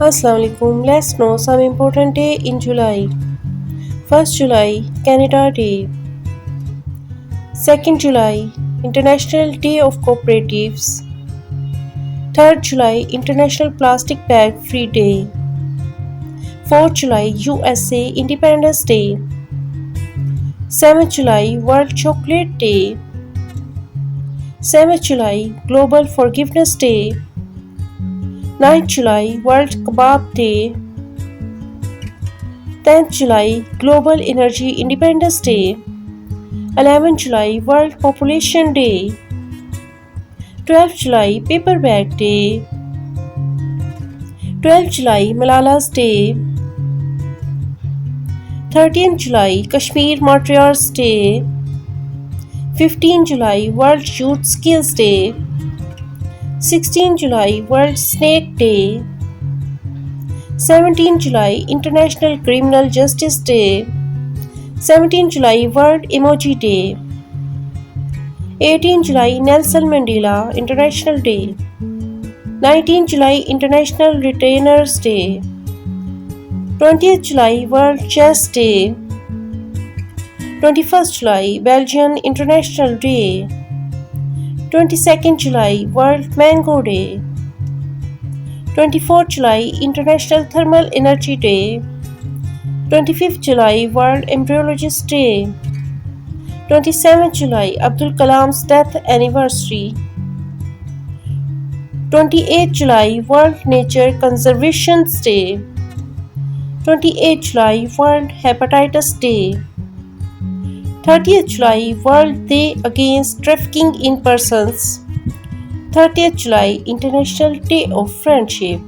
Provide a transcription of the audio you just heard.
Assalamu alaikum. Let's know some important day in July. 1st July, Canada Day. 2nd July, International Day of Cooperatives. 3rd July, International Plastic Bag Free Day. 4th July, USA Independence Day. 7th July, World Chocolate Day. 7th July, Global Forgiveness Day. 9th July, World Kebab Day. 10th July, Global Energy Independence Day. 11th July, World Population Day. 12th July, Paper Bag Day. 12th July, Malala's Day. 13th July, Kashmir Martyrs Day. 15th July, World Youth Skills Day. 16th July, World Snake Day. 17th July, International Criminal Justice Day. 17th July, World Emoji Day. 18th July, Nelson Mandela International Day. 19th July, International Retainers Day. 20th July, World Chess Day. 21st July, Belgian International Day. 22nd July, World Mango Day. 24th July, International Thermal Energy Day. 25th July, World Embryologist Day. 27th July, Abdul Kalam's death anniversary. 28th July, World Nature Conservation Day. 28th July, World Hepatitis Day. 30th July, World Day Against Trafficking in Persons. 30th July, International Day of Friendship.